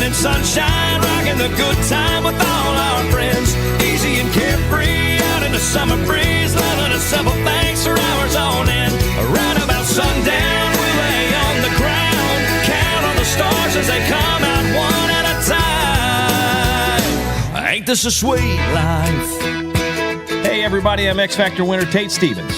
morning sunshine, rocking the good time with all our friends. Easy and carefree, out in the summer breeze, loving a simple things for hours on end. Right about sundown, we lay on the ground, count on the stars as they come out one at a time. Ain't this a sweet life? Hey everybody, I'm X Factor winner Tate Stevens,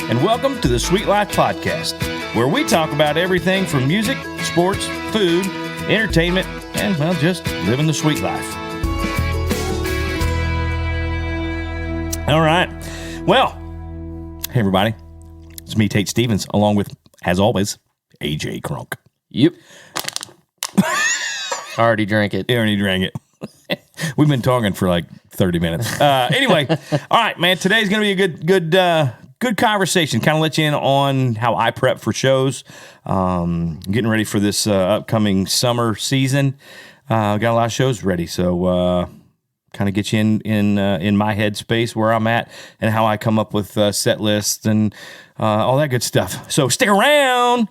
and welcome to the Sweet Life Podcast, where we talk about everything from music, sports, food, entertainment, and, well, just living the sweet life. All right. Well, hey everybody, it's me, Tate Stevens, along with, as always, AJ Crunk. Yep. Already drank it. Already drank it. We've been talking for like 30 minutes. Anyway, all right, man. Today's going to be a good conversation. Kind of let you in on how I prep for shows. Getting ready for this upcoming summer season. Got a lot of shows ready, so kind of get you in my headspace where I'm at and how I come up with set lists and all that good stuff. So stick around.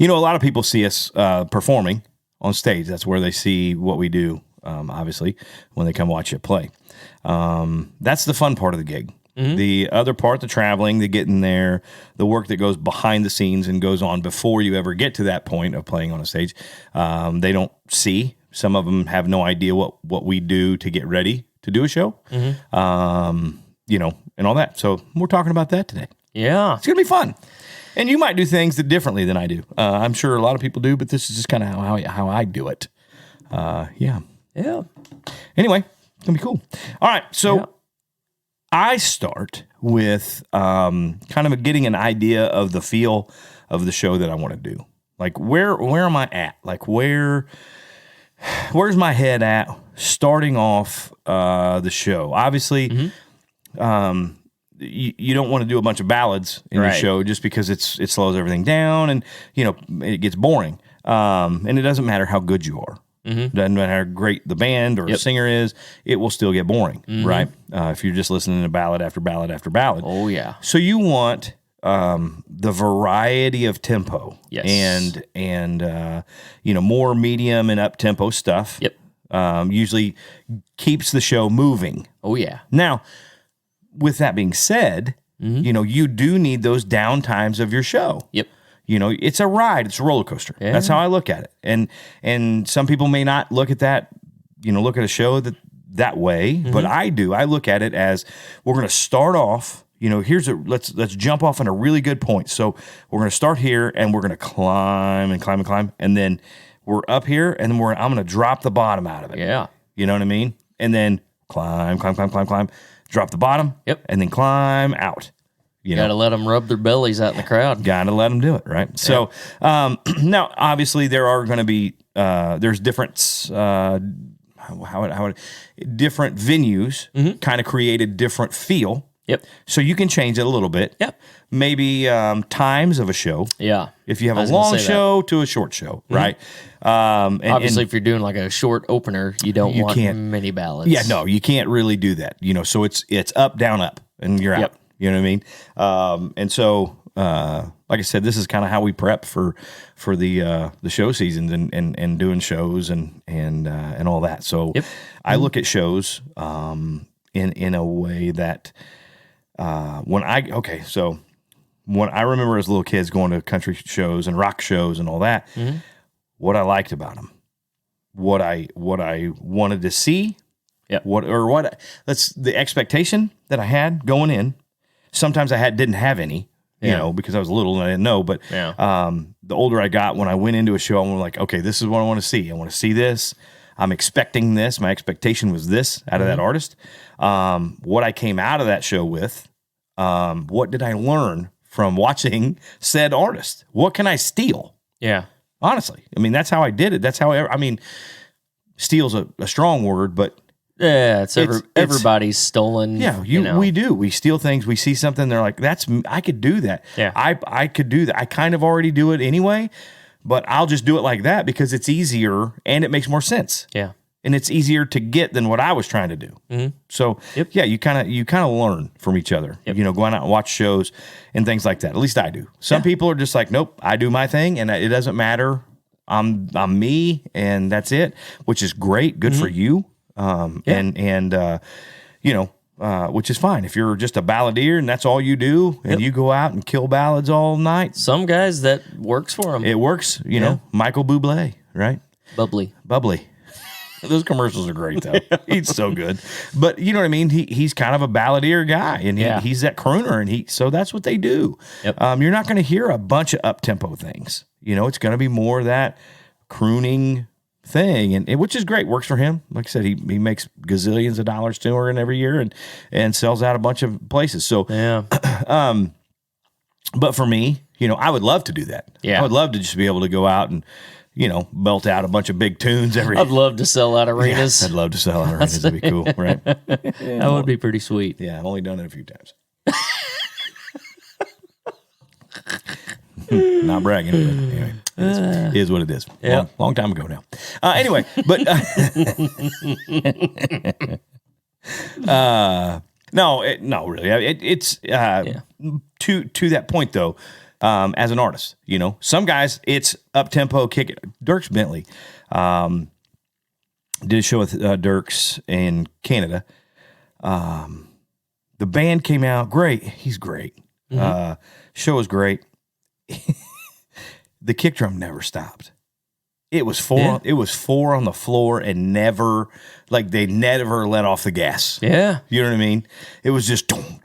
You know, a lot of people see us performing on stage. That's where they see what we do, obviously, when they come watch it play. That's the fun part of the gig. Mm-hmm. The other part, the traveling, the getting there, the work that goes behind the scenes and goes on before you ever get to that point of playing on a stage, they don't see. Some of them have no idea what we do to get ready to do a show, you know, and all that. So we're talking about that today. Yeah. It's going to be fun. And you might do things differently than I do. I'm sure a lot of people do, but this is just kind of how I do it. Yeah. Anyway, it's going to be cool. All right, so I start with kind of getting an idea of the feel of the show that I want to do. Like, where am I at? Like, where's my head at starting off the show? Obviously, you don't want to do a bunch of ballads in your show just because it slows everything down and, you know, it gets boring. And it doesn't matter how good you are. It doesn't matter how great the band or singer is. It will still get boring, right? If you're just listening to ballad after ballad after ballad. Oh, yeah. So you want the variety of tempo and you know, more medium and up-tempo stuff. Yep. Usually keeps the show moving. Oh, yeah. Now, with that being said, you know, you do need those down times of your show. Yep. You know, it's a ride. It's a roller coaster. Yeah. That's how I look at it. And some people may not look at that, you know, look at a show that way, but I do. I look at it as we're going to start off, you know, let's jump off on a really good point. So we're going to start here and we're going to climb and climb and climb. And then we're up here and then I'm going to drop the bottom out of it. Yeah. You know what I mean? And then climb. Drop the bottom, and then climb out. You got to let them rub their bellies out in the crowd. Got to let them do it, right? Yeah. So now, obviously, there are going to be there's different different venues kind of create a different feel. Yep. So you can change it a little bit. Yep. Maybe times of a show. Yeah. If you have a long show to a short show, right? Obviously, if you're doing like a short opener, you want many ballads. Yeah, no, you can't really do that. You know, so it's up, down, up, and you're out. Yep. You know what I mean? And so, like I said, this is kind of how we prep for the show seasons and doing shows and all that. So I look at shows in a way that when I remember as little kids going to country shows and rock shows and all that, what I liked about them, what I wanted to see, the expectation that I had going in. Sometimes I didn't have any, you know, because I was little and I didn't know. But the older I got, when I went into a show, I'm like, okay, this is what I want to see. I want to see this. I'm expecting this. My expectation was this out of that artist. What I came out of that show with, what did I learn from watching said artist? What can I steal? Yeah. Honestly. I mean, that's how I did it. That's how, steal's a strong word, but yeah, everybody's stolen. Yeah, we do. We steal things. We see something. They're like, I could do that. Yeah. I could do that. I kind of already do it anyway, but I'll just do it like that because it's easier and it makes more sense. Yeah. and it's easier to get than what I was trying to do. Mm-hmm. So yeah, you kind of learn from each other. Yep. Going out and watch shows and things like that. At least I do. Some people are just like, nope, I do my thing, and it doesn't matter. I'm me, and that's it, which is great. Good for you. Which is fine if you're just a balladeer and that's all you do, and you go out and kill ballads all night. Some guys that works for them. It works, know. Michael Bublé, right? Bubbly. Those commercials are great though. He's so good. But you know what I mean? He's kind of a balladeer guy, and he's that crooner, and so that's what they do. Yep. You're not going to hear a bunch of up tempo things. It's going to be more that crooning thing, and which is great. Works for him. Like I said, he makes gazillions of dollars touring every year and sells out a bunch of places. So but for me, I would love to do that. I would love to just be able to go out and belt out a bunch of big tunes every. I'd love to sell out arenas. I'd love to sell out arenas. That'd be cool, right? That would be pretty sweet. Yeah, I've only done it a few times. Not bragging, but anyway, it is what it is. Long time ago now. Anyway, but no, really. It's to that point though. As an artist, some guys it's up tempo, kick it. Dierks Bentley did a show with Dierks in Canada. The band came out great. He's great. Show was great. The kick drum never stopped. It was four. Yeah. It was four on the floor and never, they never let off the gas. Yeah, you know what I mean. It was just don't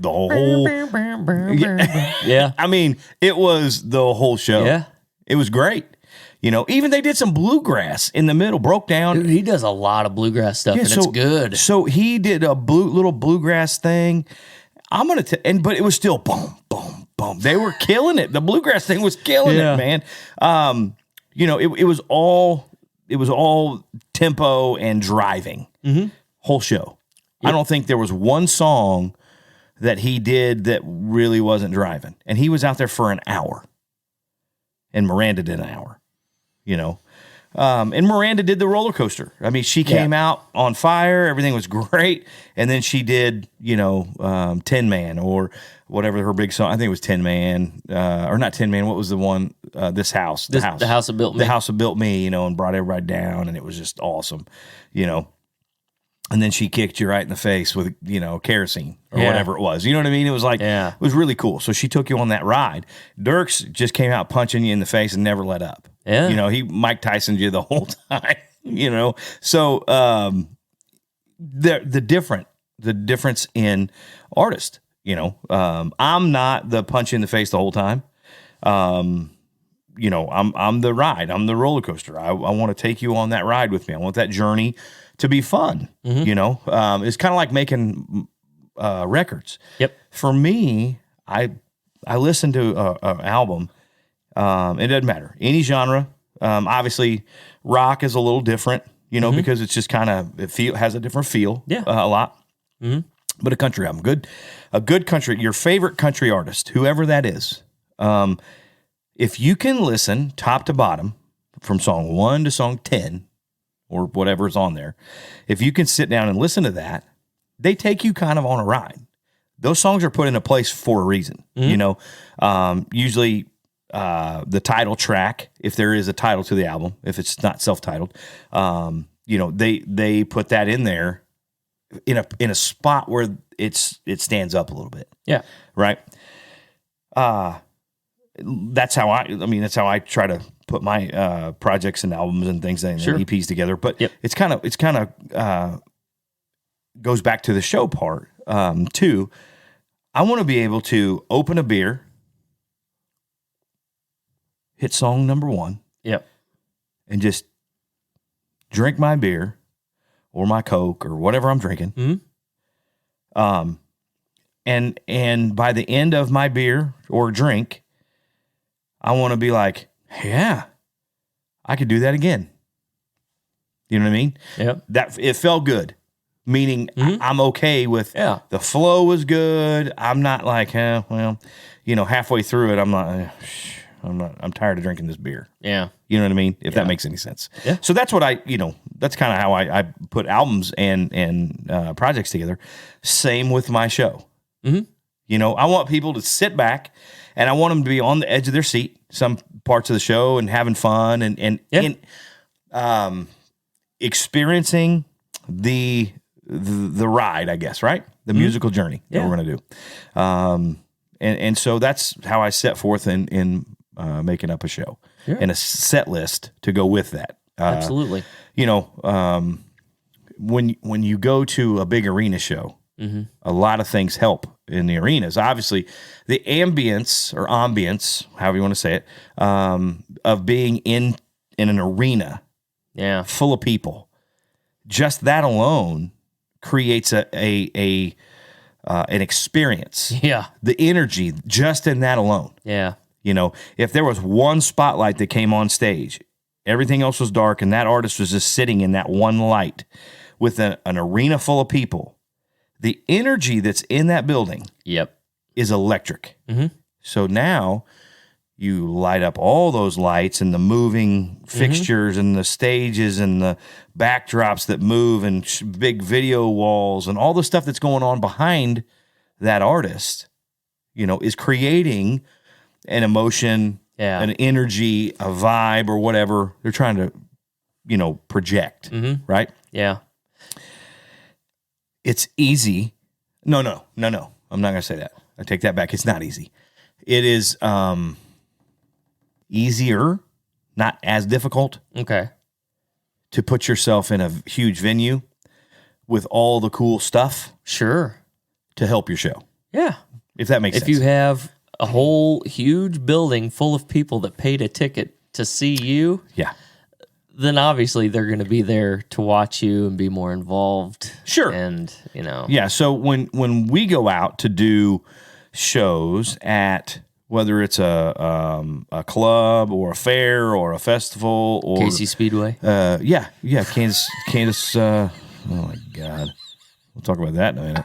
the whole. Yeah, I mean, it was the whole show. Yeah, it was great. Even they did some bluegrass in the middle, broke down. Dude, he does a lot of bluegrass stuff, and it's good. So he did a little bluegrass thing. But it was still boom, boom, boom. They were killing it. The bluegrass thing was killing it, man. It was all tempo and driving. Whole show. Yep. I don't think there was one song that he did that really wasn't driving. And he was out there for an hour. And Miranda did an hour. And Miranda did the roller coaster. I mean, she came out on fire. Everything was great. And then she did, 10 Man or whatever her big song. I think it was 10 Man, or not 10 Man. What was the one? This House. The House. The House That Built Me. The House That Built Me, and brought everybody down. And it was just awesome, And then she kicked you right in the face with, kerosene or whatever it was. You know what I mean? It was it was really cool. So she took you on that ride. Dierks just came out punching you in the face and never let up. Yeah. He Mike Tyson'd you the whole time, So the difference in artist, I'm not the punch in the face the whole time. I'm the ride. I'm the roller coaster. I want to take you on that ride with me. I want that journey to be fun. It's kind of like making records. Yep. For me, I listen to an album. It doesn't matter any genre. Obviously, rock is a little different, because it's just kind of has a different feel. Yeah, a lot. But a country album, a good country. Your favorite country artist, whoever that is. If you can listen top to bottom from song 1 to song 10. Or whatever's on there. If you can sit down and listen to that, they take you kind of on a ride. Those songs are put in a place for a reason. Usually the title track, if there is a title to the album, if it's not self-titled, they put that in there in a spot where it stands up a little bit. Yeah. Right. That's how I try to put my projects and albums and things and EPs together. But it's kind of goes back to the show part too. I want to be able to open a beer, hit song number 1, and just drink my beer or my Coke or whatever I'm drinking. And by the end of my beer or drink, I want to be like, yeah, I could do that again. You know what I mean? Yep. That it felt good. Meaning I'm okay with the flow was good. I'm not like, halfway through it, I'm like, I'm tired of drinking this beer. Yeah. You know what I mean? If that makes any sense. Yeah. So that's what that's kind of how I put albums and projects together. Same with my show. Mm-hmm. I want people to sit back, and I want them to be on the edge of their seat some parts of the show and having fun and experiencing the ride, I guess, right? The musical journey that we're going to do. And so that's how I set forth in making up a show and a set list to go with that. Absolutely. When you go to a big arena show, a lot of things help in the arenas. Obviously, the ambience, however you want to say it, of being in an arena full of people, just that alone creates an experience. Yeah. The energy just in that alone. Yeah. If there was one spotlight that came on stage, everything else was dark, and that artist was just sitting in that one light with an arena full of people, the energy that's in that building is electric. Mm-hmm. So now you light up all those lights and the moving fixtures and the stages and the backdrops that move and big video walls and all the stuff that's going on behind that artist, is creating an emotion, an energy, a vibe, or whatever they're trying to, project, right? Yeah. It's easy. No. I'm not going to say that. I take that back. It's not easy. It is easier, not as difficult. Okay. To put yourself in a huge venue with all the cool stuff. Sure. To help your show. Yeah. If that makes sense. If you have a whole huge building full of people that paid a ticket to see you. Yeah. Then obviously they're going to be there to watch you and be more involved. Sure. And, Yeah, so when we go out to do shows at whether it's a club or a fair or a festival or Casey Speedway. Kansas oh my God. We'll talk about that in a minute.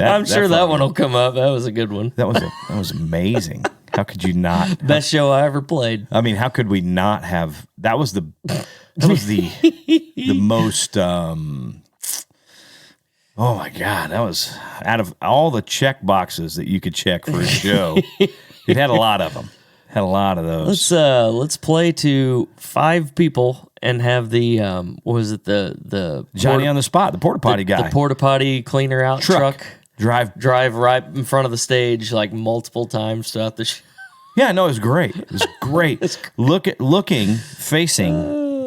I'm sure that one will come up. That was a good one. That was amazing. How could you not? Best show I ever played. I mean, how could we not have? That was the most. Oh my God, that was out of all the check boxes that you could check for a show. It had a lot of them. Had a lot of those. Let's play to 5 people and have the what was it the Johnny on the spot, the porta potty guy, the porta potty cleaner out truck. Drive right in front of the stage like multiple times throughout the show. Yeah, no, it was great. It was great.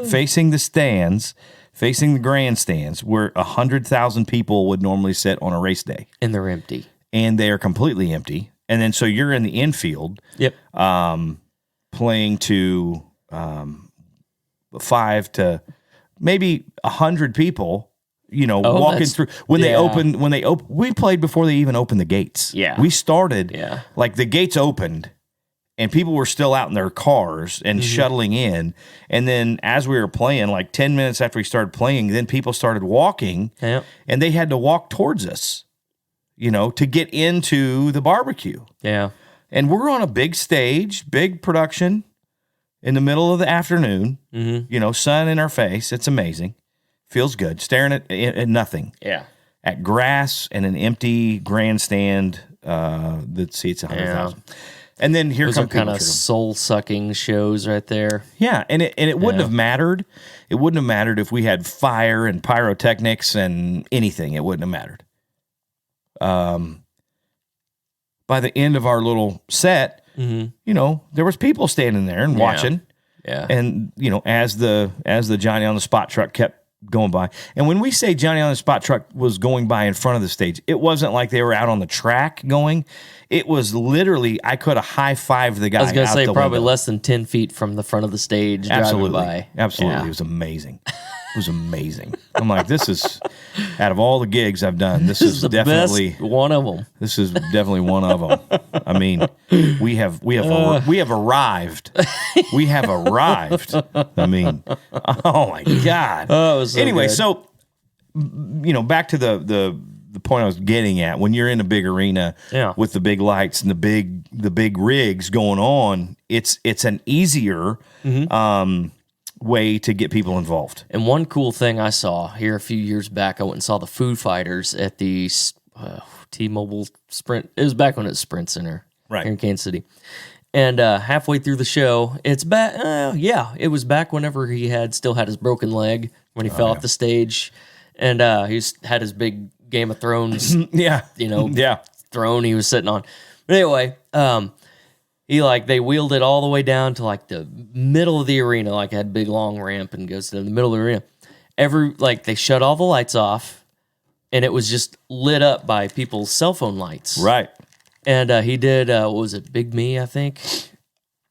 Facing the stands, facing the grandstands where 100,000 people would normally sit on a race day. And they're empty. And they are completely empty. And then so you're in the infield. Yep. Playing to 5 to maybe 100 people. Walking through when they opened. We played before they even opened the gates. Yeah, we started. Like the gates opened, and people were still out in their cars and shuttling in. And then as we were playing, like 10 minutes after we started playing, then people started walking, and they had to walk towards us, to get into the barbecue. Yeah, and we're on a big stage, big production, in the middle of the afternoon. Sun in our face. It's amazing. Feels good. Staring at nothing. Yeah. At grass and an empty grandstand that seats 100,000. And then here come kind of soul-sucking shows right there. Yeah, and it wouldn't have mattered. It wouldn't have mattered if we had fire and pyrotechnics and anything. It wouldn't have mattered. By the end of our little set, there was people standing there and watching. Yeah. And as the Johnny on the Spot truck kept going by. And when we say Johnny on the Spot truck was going by in front of the stage, it wasn't like they were out on the track going. It was literally, I could have high-fived the guy. I was going to say probably less than 10 feet from the front of the stage. Absolutely. Driving by. Absolutely. Yeah. It was amazing. It was amazing. I'm like, this is, out of all the gigs I've done, this is definitely best one of them. This is definitely one of them. I mean, we have arrived. We have arrived. I mean, oh my God. Oh, it was so anyway, good. so back to the the point I was getting at. When you're in a big arena with the big lights and the big rigs going on, it's an easier way to get people involved. And one cool thing I saw here a few years back, I went and saw the Foo Fighters at the T-Mobile Sprint. It was back when it was Sprint Center here in Kansas City. And halfway through the show, it's back. It was back whenever he still had his broken leg when he fell off the stage, and he had his big Game of Thrones, throne he was sitting on. But anyway, they wheeled it all the way down to like the middle of the arena, like it had a big long ramp and goes to the middle of the arena. They shut all the lights off, and it was just lit up by people's cell phone lights. Right. And he did, what was it, Big Me, I think?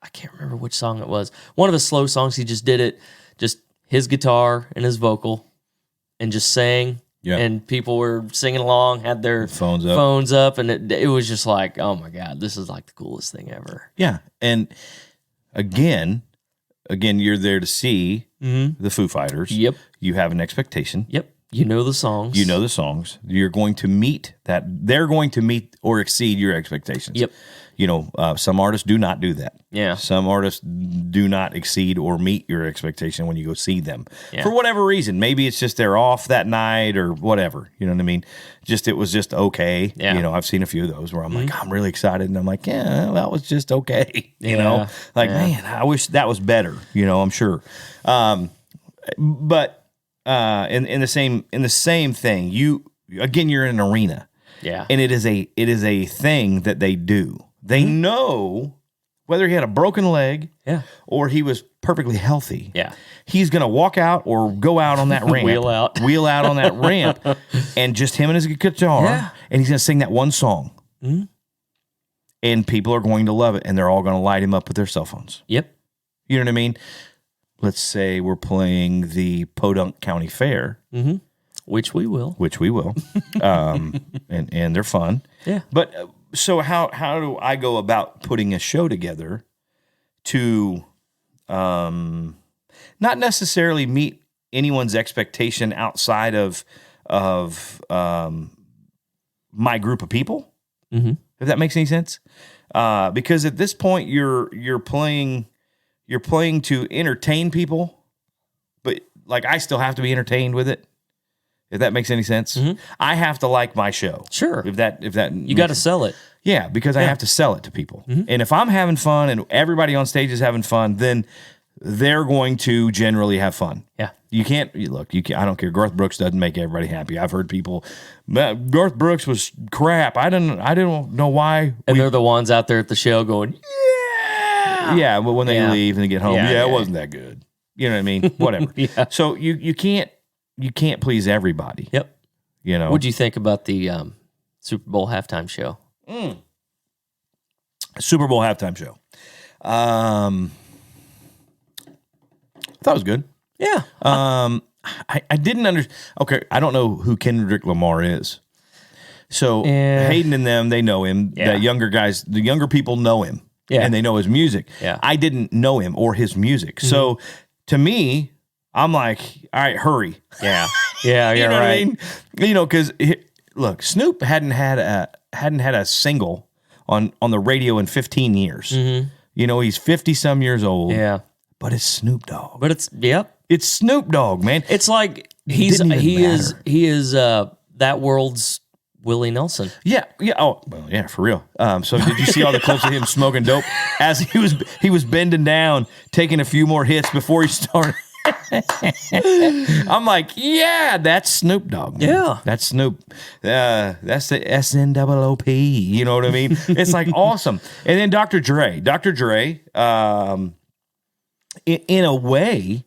I can't remember which song it was. One of the slow songs, he just did it, just his guitar and his vocal, and just sang. Yeah. And people were singing along, had their phones up, and it was just like, oh my God, this is like the coolest thing ever. Yeah. And again, you're there to see the Foo Fighters. Yep. You have an expectation. Yep. You know the songs. You're going to meet that. They're going to meet or exceed your expectations. Yep. Some artists do not do that. Yeah. Some artists do not exceed or meet your expectation when you go see them for whatever reason. Maybe it's just they're off that night or whatever. You know what I mean? It was just okay. Yeah. I've seen a few of those where I'm like, I'm really excited, and I'm like, yeah, that was just okay. Man, I wish that was better. I'm sure. But. In the same thing, you're in an arena, and it is a thing that they do. They know whether he had a broken leg, or he was perfectly healthy. Yeah, he's gonna walk out or go out on that ramp, wheel out on that ramp, and just him and his guitar, and he's gonna sing that one song, and people are going to love it, and they're all gonna light him up with their cell phones. Yep, you know what I mean. Let's say we're playing the Podunk County Fair. Which we will. And they're fun. Yeah. But so how do I go about putting a show together to not necessarily meet anyone's expectation outside of my group of people? If that makes any sense? Because at this point you're playing to entertain people, but like I still have to be entertained with it. If that makes any sense, I have to like my show. Sure. If that you got to sell it. Yeah, because I have to sell it to people. And if I'm having fun and everybody on stage is having fun, then they're going to generally have fun. Yeah. You can't I don't care. Garth Brooks doesn't make everybody happy. I've heard people, Garth Brooks was crap. I didn't know why. And they're the ones out there at the show going, yeah, but when they leave and they get home, it wasn't that good. You know what I mean? Whatever. So you can't please everybody. Yep. What'd you think about the Super Bowl halftime show? Super Bowl halftime show. I thought it was good. Yeah. I didn't understand. Okay, I don't know who Kendrick Lamar is. So Hayden and them, they know him. The younger people know him. Yeah. And they know his music. Yeah. I didn't know him or his music. So to me, I'm like, all right, hurry. Yeah. Yeah, you know right. what I mean? Because look, Snoop hadn't had a single on the radio in 15 years. He's 50 some years old. Yeah. But it's Snoop Dogg. It's Snoop Dogg, man. It's like he is that world's Willie Nelson. Yeah. Oh, well, yeah, for real. So did you see all the clips of him smoking dope as he was bending down, taking a few more hits before he started? I'm like, yeah, that's Snoop Dogg. Man. Yeah, that's Snoop. That's the SNOOP. You know what I mean? It's like awesome. And then Dr. Dre, in a way,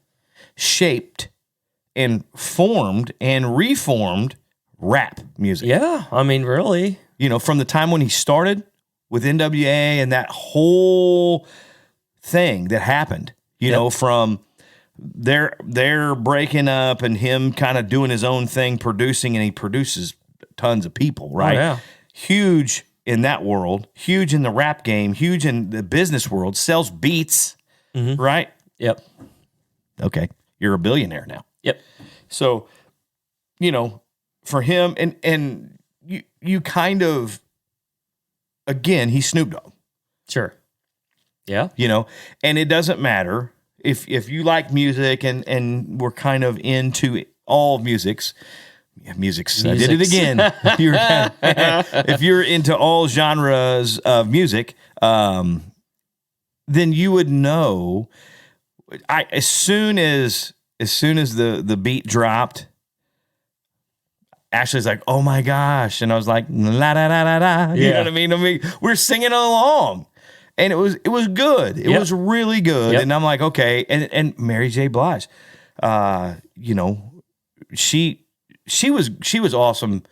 shaped and formed and reformed rap music. Yeah, I mean, really. From the time when he started with NWA and that whole thing that happened, from their breaking up and him kind of doing his own thing, producing, and he produces tons of people, right? Oh, yeah. Huge in that world, huge in the rap game, huge in the business world, sells beats, right? Yep. Okay. You're a billionaire now. Yep. So, for him, and you kind of, again, he's Snoop Dogg. Sure. Yeah. You know, and it doesn't matter if you like music and we're kind of into all musics. Yeah, musics. I did it again. If you're into all genres of music, then you would know. As soon as the beat dropped, Ashley's like, "Oh my gosh," and I was like, "La da da da da." You know what I mean? We're singing along, and it was good. It was really good. Yep. And I'm like, okay. And Mary J. Blige, you know, she was awesome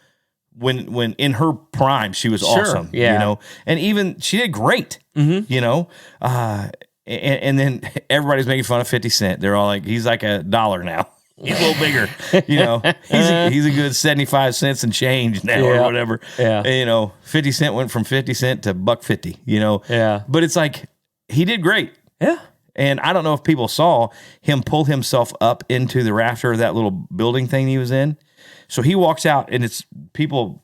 when in her prime. She was awesome. Yeah. You know, and even she did great. You know, and then everybody's making fun of 50 Cent. They're all like, he's like $1 now. He's a little bigger, you know. He's a good 75 cents and change now or whatever. Yeah. And, you know, 50 Cent went from 50 cent to $1.50, you know. Yeah. But it's like, he did great. Yeah. And I don't know if people saw him pull himself up into the rafter of that little building thing he was in. So he walks out, and it's people.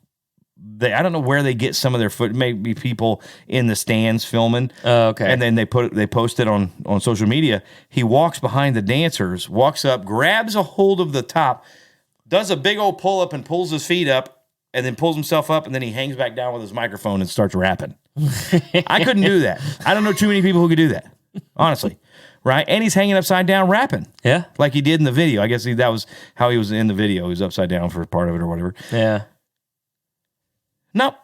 I don't know where they get some of their foot. Maybe people in the stands filming. Okay. And then they post it on social media. He walks behind the dancers, walks up, grabs a hold of the top, does a big old pull up and pulls his feet up, and then pulls himself up, and then he hangs back down with his microphone and starts rapping. I couldn't do that. I don't know too many people who could do that, honestly. Right? And he's hanging upside down rapping. Yeah. Like he did in the video. I guess that was how he was in the video. He was upside down for part of it or whatever. Yeah. Nope.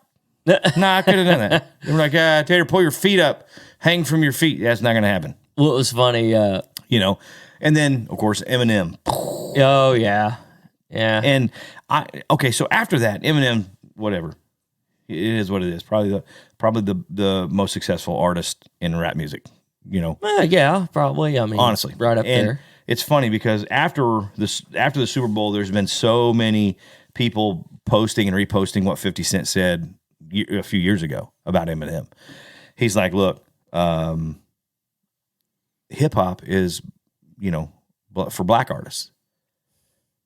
I could have done that. They were like, Tater, pull your feet up, hang from your feet. That's not going to happen. Well, it was funny. You know, and then, of course, Eminem. Oh, yeah. Yeah. And so after that, Eminem, whatever. It is what it is. Probably the most successful artist in rap music, you know. Yeah, probably. I mean, honestly. right up and there. It's funny because after the Super Bowl, there's been so many people posting and reposting what 50 Cent said a few years ago about Eminem. He's like, look, hip hop is, you know, for black artists.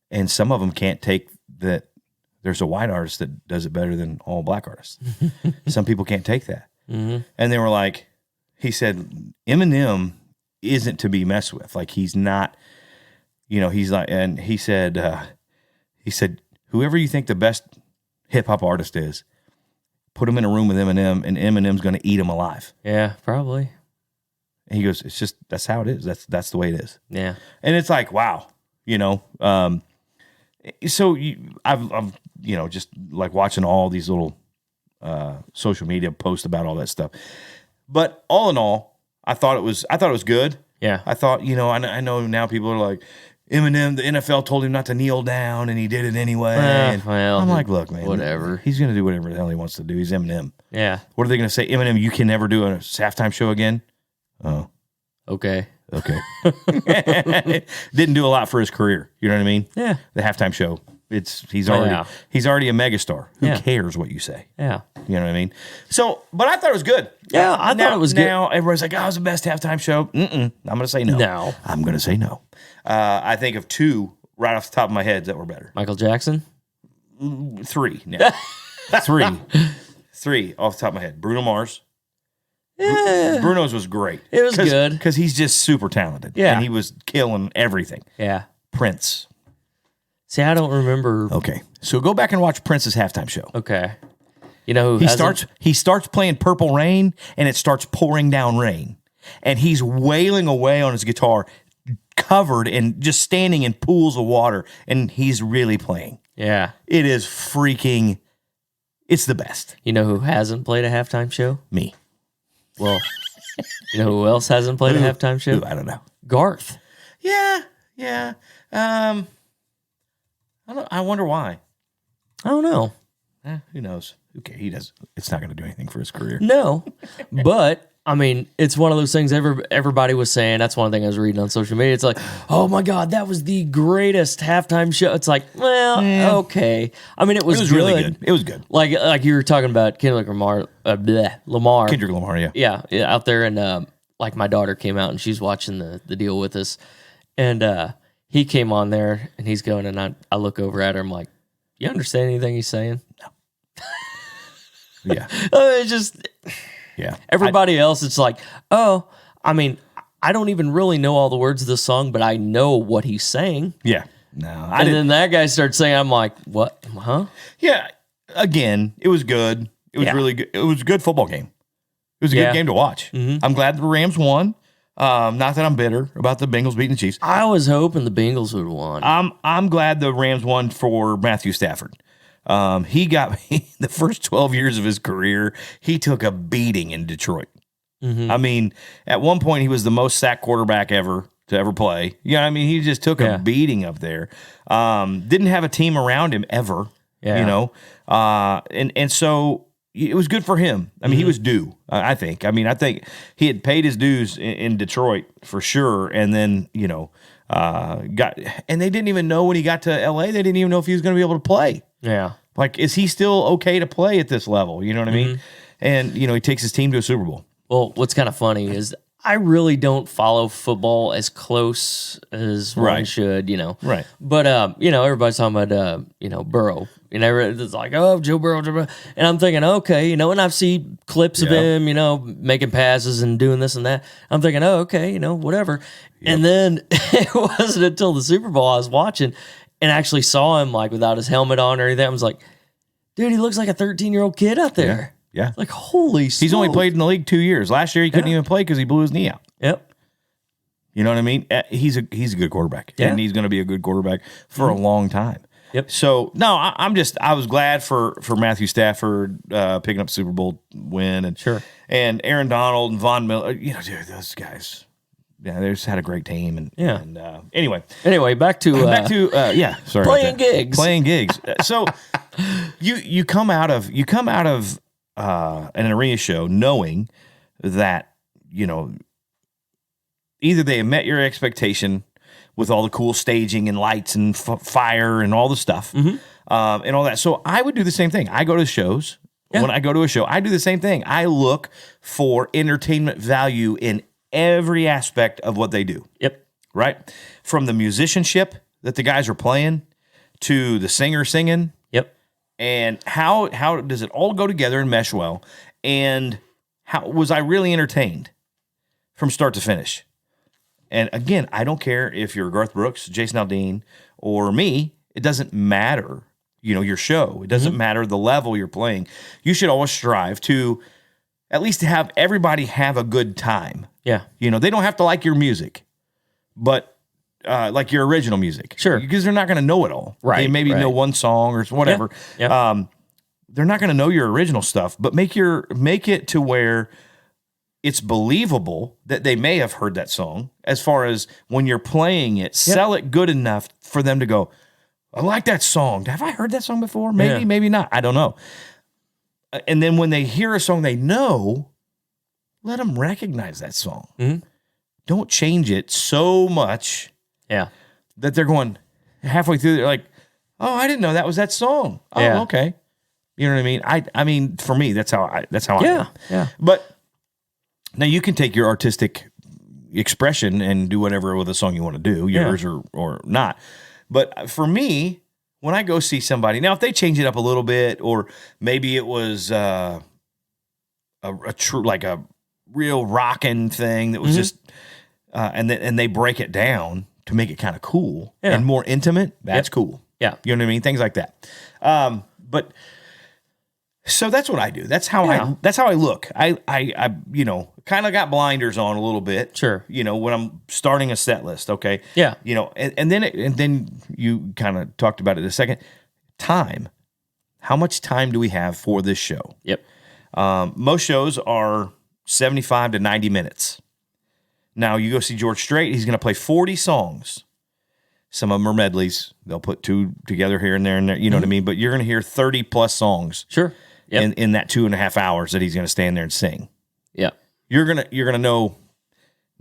And some of them can't take that there's a white artist that does it better than all black artists. Some people can't take that. Mm-hmm. And they were like, he said, Eminem isn't to be messed with. Like, he's not, you know, he's like, and he said, whoever you think the best hip hop artist is, put him in a room with Eminem, and Eminem's going to eat him alive. Yeah, probably. And he goes, it's just, that's how it is. That's the way it is. Yeah. And it's like, wow, you know. So I've you know, just like watching all these little social media posts about all that stuff. But all in all, I thought it was good. Yeah. I thought, you know, I know now people are like, Eminem, the NFL told him not to kneel down, and he did it anyway. Well, I'm like, look, man, whatever. He's going to do whatever the hell he wants to do. He's Eminem. Yeah. What are they going to say? Eminem, you can never do a halftime show again? Oh. Okay. Didn't do a lot for his career. You know what I mean? Yeah. The halftime show. He's already a megastar. Who Yeah. cares what you say? Yeah. You know what I mean? So, but I thought it was good. Yeah, I thought it was good. Now everybody's like, "Oh, it was the best halftime show." I'm going to say no. No. I'm going to say no. I think of two right off the top of my head that were better. Michael Jackson? Three. No. Three off the top of my head. Bruno Mars. Yeah. Bruno's was great. It was good. Because he's just super talented. Yeah. And he was killing everything. Yeah. Prince. See, I don't remember. Okay. So go back and watch Prince's halftime show. Okay. You know who He starts playing Purple Rain, and it starts pouring down rain. And he's wailing away on his guitar, covered and just standing in pools of water, and he's really playing. Yeah. It is freaking, it's the best. You know who hasn't played a halftime show? Me. Well, you know who else hasn't played a halftime show? I don't know. Garth. Yeah. I wonder why. I don't know. Who knows? Okay, he does. It's not going to do anything for his career. No, but I mean, it's one of those things everybody was saying. That's one thing I was reading on social media. It's like, oh my God, that was the greatest halftime show. It's like, well, okay. I mean, it was good. Really good. It was good. Like you were talking about Kendrick Lamar. Kendrick Lamar, yeah. Yeah, out there. And like my daughter came out and she's watching the deal with us. And he came on there and he's going, and I look over at her. I'm like, you understand anything he's saying? No. Yeah. It's just Yeah. everybody else. It's like, oh, I mean, I don't even really know all the words of the song, but I know what he's saying. Yeah. No, I And didn't. then that guy starts saying, I'm like, what? Huh? Yeah. Again, it was good. It was Yeah. really good. It was a good football game. It was a Yeah. good game to watch. I'm glad the Rams won. Not that I'm bitter about the Bengals beating the Chiefs. I was hoping the Bengals would have won. I'm glad the Rams won for Matthew Stafford. He got the first 12 years of his career, he took a beating in Detroit. I mean, at one point, he was the most sacked quarterback ever to ever play. Yeah, I mean, he just took a beating up there. Didn't have a team around him ever, you know. And so it was good for him. I mean, he was due, I think. I mean, I think he had paid his dues in Detroit for sure. And then, you know, and they didn't even know when he got to LA, they didn't even know if he was going to be able to play. Yeah. Like, is he still okay to play at this level? You know what I mean? And, you know, he takes his team to a Super Bowl. Well, what's kind of funny is I really don't follow football as close as one should, you know. Right. But, you know, everybody's talking about, you know, Burrow. You know, it's like, oh, Joe Burrow, Joe Burrow. And I'm thinking, okay, you know, and I've seen clips of him, you know, making passes and doing this and that. I'm thinking, oh, okay, you know, whatever. And then it wasn't until the Super Bowl I was watching and actually saw him, like, without his helmet on or anything. I was like, dude, he looks like a 13-year-old kid out there. Yeah. Like, holy He's only played in the league 2 years. Last year, he couldn't even play because he blew his knee out. Yep. You know what I mean? He's a good quarterback. Yeah. And he's going to be a good quarterback for a long time. Yep. So, no, I was glad for Matthew Stafford picking up Super Bowl win. And, and Aaron Donald and Von Miller. You know, dude, those guys, they just had a great team. And anyway, back to sorry, playing gigs. Playing gigs. So you come out of an arena show knowing that, you know, either they met your expectation with all the cool staging and lights and fire and all the stuff and all that. So I would do the same thing. I go to shows. Yeah. When I go to a show, I do the same thing. I look for entertainment value in every aspect of what they do. Yep. Right? From the musicianship that the guys are playing to the singer singing. Yep. And how does it all go together and mesh well? And how was I really entertained from start to finish? And again, I don't care if you're Garth Brooks, Jason Aldean, or me. It doesn't matter, you know, your show. It doesn't matter the level you're playing. You should always strive to at least have everybody have a good time. Yeah. You know, they don't have to like your music, but like your original music. Sure. Because they're not going to know it all. Right. They maybe know one song or whatever. Yeah. They're not going to know your original stuff, but make it to where it's believable that they may have heard that song. As far as when you're playing it, sell it good enough for them to go, I like that song. Have I heard that song before? Maybe, maybe not. I don't know. And then when they hear a song they know, let them recognize that song. Mm-hmm. Don't change it so much that they're going halfway through, they're like, oh, I didn't know that was that song. Oh, okay. You know what I mean? I mean, for me, that's how I am. Yeah. But now you can take your artistic expression and do whatever with a song you want to do, yours or not. But for me, when I go see somebody, now if they change it up a little bit, or maybe it was a true, like a real rockin' thing that was just, and they break it down to make it kind of cool and more intimate, that's cool. Yeah. You know what I mean? Things like that. But so that's what I do. That's how I look. I you know, kind of got blinders on a little bit. Sure. You know, when I'm starting a set list, okay? Yeah. You know, and then you kind of talked about it a second. Time. How much time do we have for this show? Yep. Most shows are 75 to 90 minutes. Now, you go see George Strait, he's going to play 40 songs. Some of them are medleys. They'll put two together here and there, you know what I mean? But you're going to hear 30 plus songs. Sure. Yep. In that 2.5 hours that he's going to stand there and sing. Yeah. You're gonna know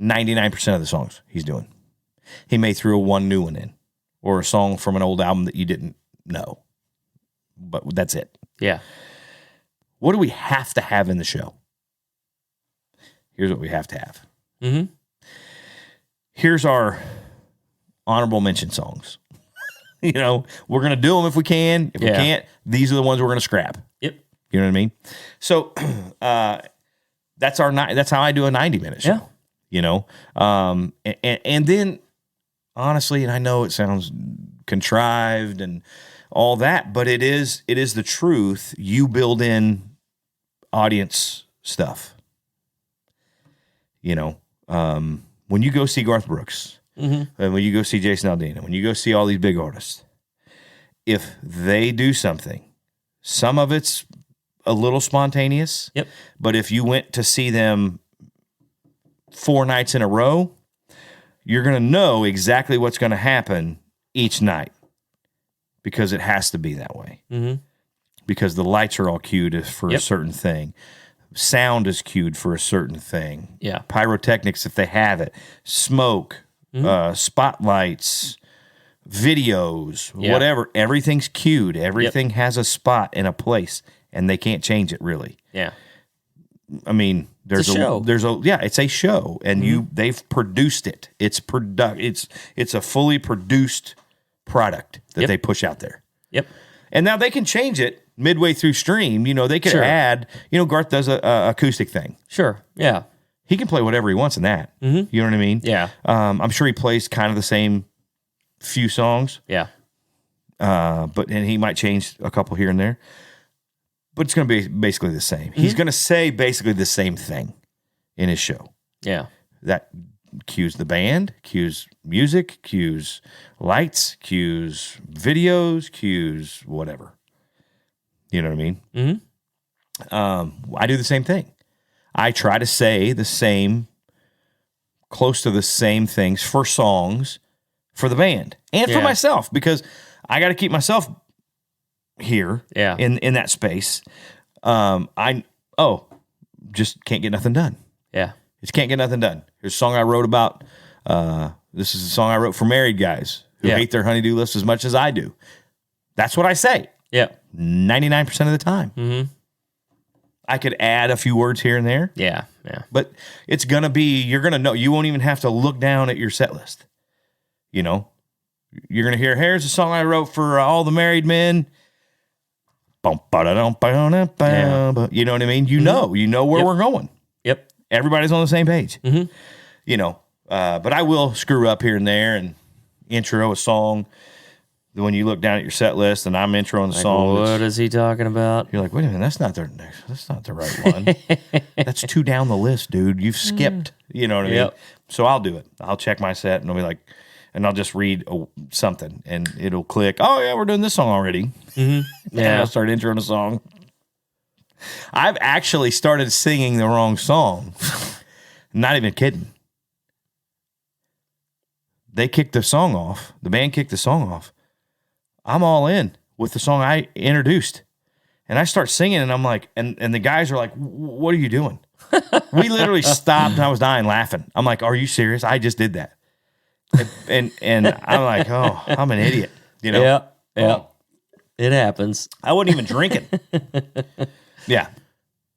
99% of the songs he's doing. He may throw one new one in, or a song from an old album that you didn't know. But that's it. Yeah. What do we have to have in the show? Here's what we have to have. Mm-hmm. Here's our honorable mention songs. You know, we're going to do them if we can. If we can't, these are the ones we're going to scrap. Yep. You know what I mean? So that's how I do a 90-minute show. Yeah. You know, and then honestly, and I know it sounds contrived and all that, but it is the truth. You build in audience stuff. You know, when you go see Garth Brooks, and when you go see Jason Aldean, when you go see all these big artists, if they do something, some of it's a little spontaneous. Yep. But if you went to see them 4 nights in a row, you're going to know exactly what's going to happen each night because it has to be that way. Mm-hmm. Because the lights are all cued for a certain thing. Sound is cued for a certain thing. Yeah. Pyrotechnics, if they have it. Smoke, spotlights, videos, whatever. Everything's cued. Everything has a spot and a place, and they can't change it really. Yeah. I mean, it's a show, and they've produced it. It's a fully produced product that they push out there. Yep. And now they can change it midway through stream. You know, they could add. You know, Garth does a acoustic thing. Sure. Yeah. He can play whatever he wants in that. Mm-hmm. You know what I mean? Yeah. I'm sure he plays kind of the same few songs. Yeah. And he might change a couple here and there. But it's going to be basically the same. He's going to say basically the same thing in his show. Yeah. That cues the band, cues music, cues lights, cues videos, cues whatever. You know what I mean? Mm-hmm. I do the same thing. I try to say close to the same things for songs for the band and for myself, because I got to keep myself here in that space. Just can't get nothing done. Yeah. Just can't get nothing done. Here's a song I wrote about. This is a song I wrote for married guys who hate their honey-do list as much as I do. That's what I say. Yeah. 99% of the time. Mm-hmm. I could add a few words here and there. Yeah. Yeah. But it's going to be, you're going to know. You won't even have to look down at your set list. You know? You're going to hear, here's a song I wrote for all the married men. You know what I mean? You know where we're going. Yep. Everybody's on the same page. Mm-hmm. You know, but I will screw up here and there and intro a song. When you look down at your set list and I'm introing the song. What is he talking about? You're like, wait a minute, that's not the right one. That's 2 down the list, dude. You've skipped. You know what I mean? So I'll do it. I'll check my set and I'll be like, and I'll just read something and it'll click. Oh yeah, we're doing this song already. Mm-hmm. Yeah. And I'll start introing a song. I've actually started singing the wrong song. Not even kidding. They kicked the song off. The band kicked the song off. I'm all in with the song I introduced. And I start singing and I'm like, and the guys are like, what are you doing? We literally stopped and I was dying laughing. I'm like, are you serious? I just did that. And I'm like, oh, I'm an idiot. You know? Yeah. Oh, it happens. I wasn't even drinking. Yeah.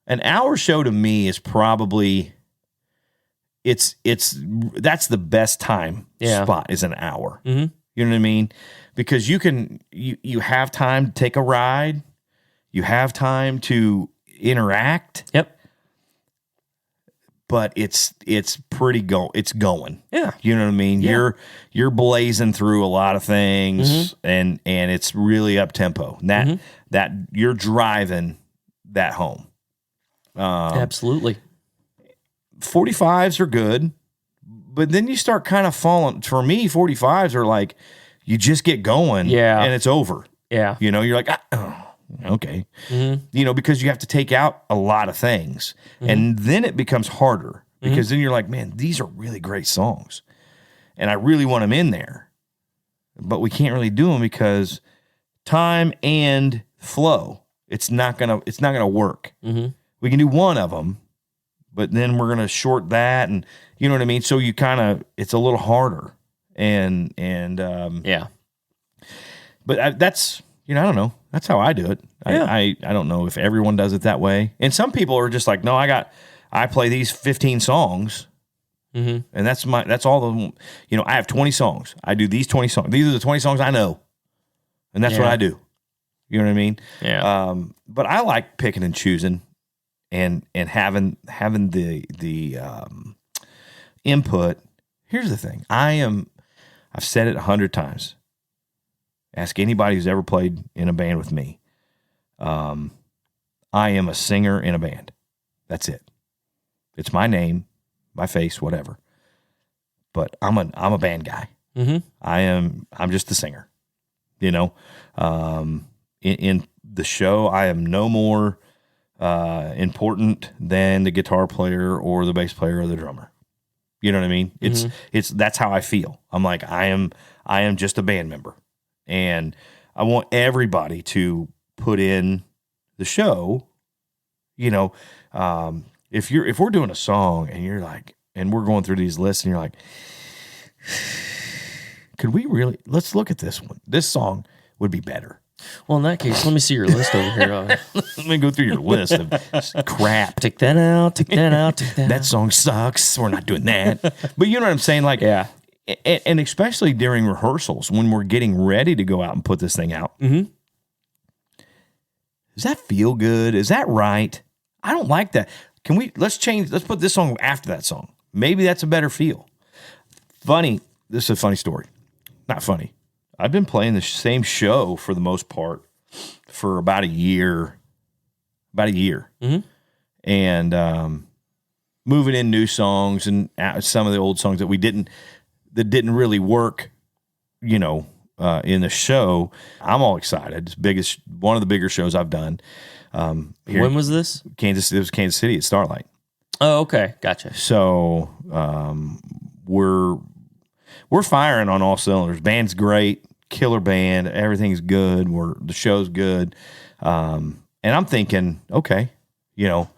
An hour show to me is probably, that's the best time spot is an hour. Mm-hmm. You know what I mean? Because you have time to take a ride. You have time to interact. Yep. But it's pretty it's going. Yeah. You know what I mean? Yeah. You're blazing through a lot of things and it's really up tempo. And that you're driving that home. Absolutely. 45s are good, but then you start kind of falling. For me, 45s are like, you just get going and it's over. Yeah. You know, you're like, okay. Mm-hmm. You know, because you have to take out a lot of things. Mm-hmm. And then it becomes harder because then you're like, man, these are really great songs. And I really want them in there. But we can't really do them because time and flow, it's not gonna work. Mm-hmm. We can do one of them, but then we're gonna short that, and you know what I mean? So you it's a little harder. And but that's, you know, I don't know. That's how I do it. Yeah. I don't know if everyone does it that way. And some people are just like, no, I play these 15 songs, and that's all the, you know, I have 20 songs. I do these 20 songs. These are the 20 songs I know, and that's what I do. You know what I mean? Yeah. But I like picking and choosing and having the input. Here's the thing. I've said it 100 times. Ask anybody who's ever played in a band with me. I am a singer in a band. That's it. It's my name, my face, whatever. But I'm a band guy. Mm-hmm. I'm just the singer. You know, in the show, I am no more important than the guitar player or the bass player or the drummer. You know what I mean? It's that's how I feel. I'm like I am just a band member, and I want everybody to put in the show. You know, if we're doing a song and you're like, and we're going through these lists and you're like, could we really, let's look at this one. This song would be better. Well, in that case, let me see your list over here. Let me go through your list of crap. Take that out, take that out, take that That song sucks. We're not doing that. But you know what I'm saying? Like, Yeah. And especially during rehearsals when we're getting ready to go out and put this thing out. Mm-hmm. Does that feel good? Is that right? I don't like that. Let's put this song after that song. Maybe that's a better feel. Funny. This is a funny story. Not funny. I've been playing the same show for the most part for about a year. Mm-hmm. And moving in new songs and some of the old songs that didn't really work, you know, in the show. I'm all excited. It's one of the bigger shows I've done. When was this? It was Kansas City at Starlight. Oh, okay. Gotcha. So we're firing on all cylinders. Band's great, killer band. Everything's good. The show's good. And I'm thinking, okay, you know,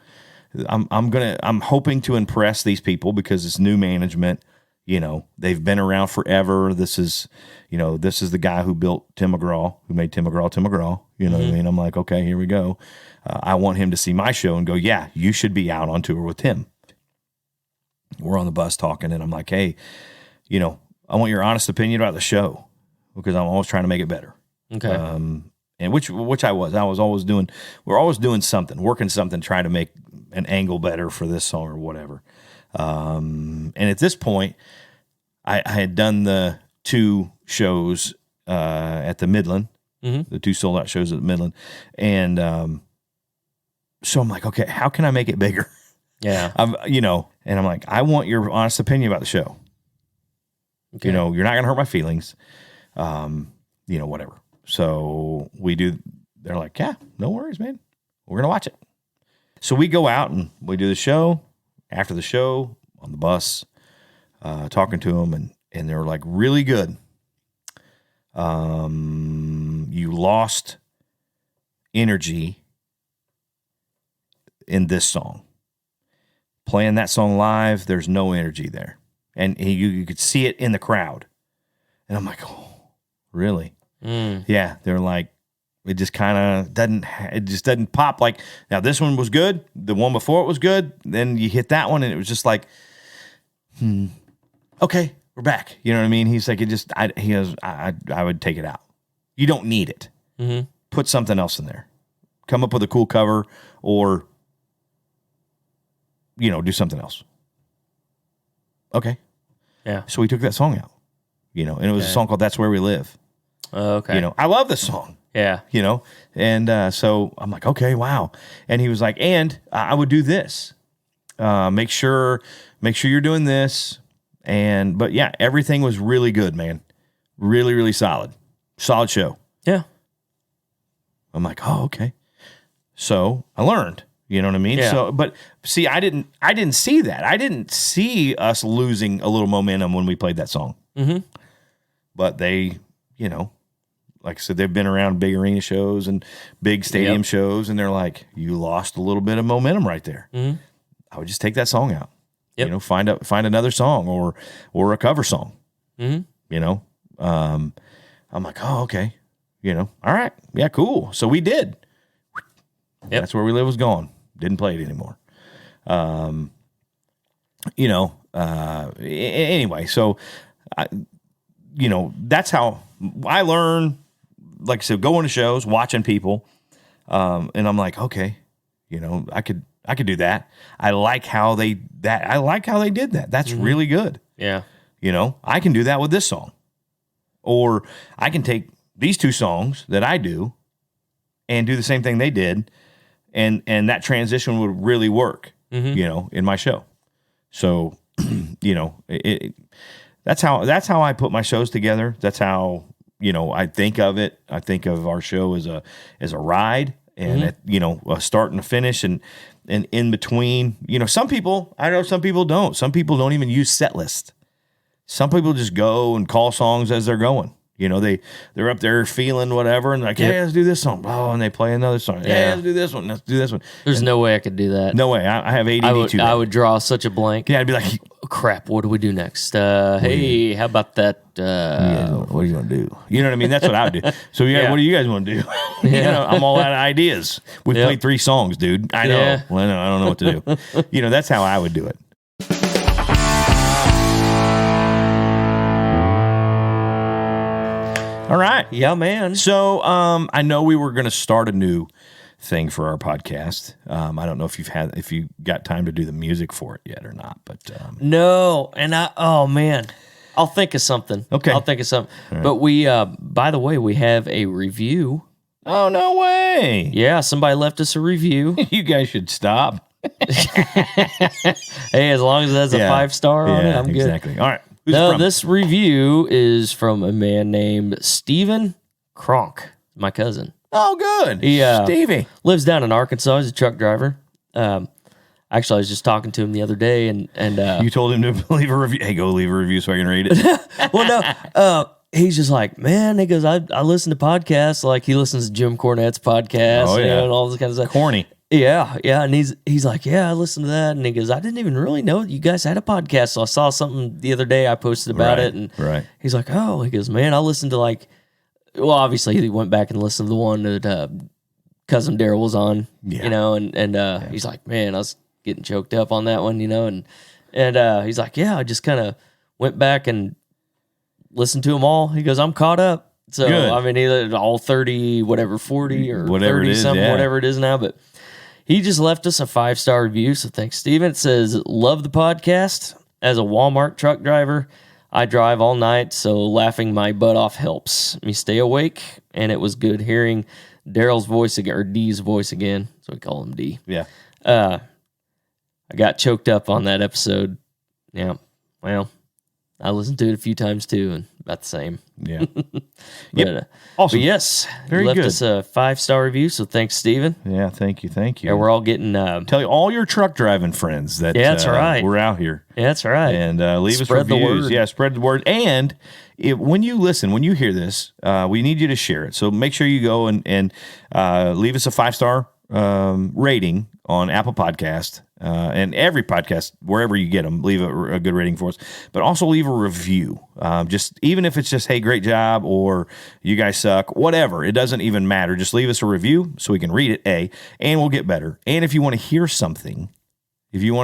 I'm hoping to impress these people because it's new management. You know, they've been around forever. This is the guy who built Tim McGraw, who made Tim McGraw. You know what I mean? I'm like, okay, here we go. I want him to see my show and go, yeah, you should be out on tour with Tim. We're on the bus talking, and I'm like, hey, you know, I want your honest opinion about the show because I'm always trying to make it better. Okay. And which I was always doing. We're always doing something, working something, trying to make an angle better for this song or whatever. And at this point, I had done the 2 shows at the Midland, the 2 sold out shows at the Midland, and so I'm like, okay, how can I make it bigger? Yeah. And I'm like, I want your honest opinion about the show. Okay. You know, you're not going to hurt my feelings. You know, whatever. So they're like, yeah, no worries, man. We're going to watch it. So we go out and we do the show. After the show, on the bus, talking to them, and they're like, really good. You lost energy in this song. Playing that song live, there's no energy there. And you could see it in the crowd. And I'm like, oh, really? Yeah, they're like, it just doesn't pop. Like, now this one was good. The one before it was good. Then you hit that one and it was just like, okay, we're back. You know what I mean? He's like, I would take it out. You don't need it. Mm-hmm. Put something else in there. Come up with a cool cover or, you know, do something else. Okay. Yeah. So we took that song out, you know, and it was a song called That's Where We Live. Okay. You know, I love this song. Yeah. You know, and so I'm like, okay, wow. And he was like, and I would do this. Make sure you're doing this. But yeah, everything was really good, man. Really, really solid. Solid show. Yeah. I'm like, oh, okay. So I learned, you know what I mean? Yeah. So, but see, I didn't see that. I didn't see us losing a little momentum when we played that song. Mm-hmm. But they, you know, like I said, they've been around big arena shows and big stadium shows, and they're like, you lost a little bit of momentum right there. Mm-hmm. I would just take that song out. Yep. You know, find another song or a cover song. Mm-hmm. You know, I'm like, oh, okay. You know, all right, yeah, cool. So we did. Yep. That's Where We Live was gone. Didn't play it anymore. You know. Anyway, so you know, that's how I learn. like I said, going to shows, watching people, and I'm like, okay, I could do that. I like how they did that. That's really good. Yeah. I can do that with this song, or I can take these two songs that I do and do the same thing they did, and that transition would really work, in my show. So, that's how I put my shows together. That's how, I think of it. I think of our show as a ride, and a start and a finish, and in between, some people don't. Some people don't even use set list. Some people just go and call songs as they're going. They're up there feeling whatever, and like, hey, let's do this song. Oh, and they play another song. Yeah, let's do this one. Let's do this one. There's no way I could do that. No way. I have ADD too. I would draw such a blank. Yeah, I'd be like, oh, crap, what do we do next? Hey, how about that? What are you going to do? You know what I mean? That's what I would do. So, what do you guys want to do? I'm all out of ideas. We played 3 songs, dude. I know. Yeah. Well, I don't know what to do. That's how I would do it. All right. Yeah, man. So I know we were going to start a new thing for our podcast. I don't know if you got time to do the music for it yet or not, but no. And oh man, I'll think of something. Okay, I'll think of something. Right. But we, by the way, we have a review. Oh, no way! Yeah, somebody left us a review. You guys should stop. Hey, as long as it has a 5-star on it, I'm good. Exactly. All right. This review is from a man named Steven Kronk, my cousin. Oh, good. He Stevie lives down in Arkansas. He's a truck driver. Actually, I was just talking to him the other day, and you told him to leave a review. Hey, go leave a review so I can read it. Well, no. He's just like, man, he goes, I listen to podcasts. Like, he listens to Jim Cornette's podcast and all this kind of stuff. Corny. Yeah. And he's like, yeah, I listened to that. And he goes, I didn't even really know that you guys had a podcast. So I saw something the other day I posted about it. And he's like, oh, he goes, man, I listened to obviously he went back and listened to the one that Cousin Daryl was on, and he's like, man, I was getting choked up on that one, and he's like, yeah, I just kind of went back and listened to them all. He goes, I'm caught up. So, good. I mean, either all 30, 40 or whatever 30 it is, something, whatever it is now, but he just left us a 5-star review, so thanks, Steven. It says, love the podcast. As a Walmart truck driver, I drive all night, so laughing my butt off helps me stay awake, and it was good hearing Daryl's voice again, or D's voice again, so we call him D. Yeah. I got choked up on that episode. Yeah, well, I listened to it a few times too, and about the same. Yeah. But, awesome. But yes, very left good. us a 5-star review, so thanks, Steven. Yeah, thank you. Yeah, we're all getting... tell you all your truck driving friends that that's right. We're out here. Yeah, that's right. And leave spread us reviews. The word. Yeah, spread the word. And when you hear this, we need you to share it. So make sure you go and leave us a 5-star rating on Apple Podcast. And every podcast, wherever you get them, leave a good rating for us. But also leave a review. Just even if it's just, hey, great job, or you guys suck, whatever. It doesn't even matter. Just leave us a review so we can read it, and we'll get better. And if you want to hear something, you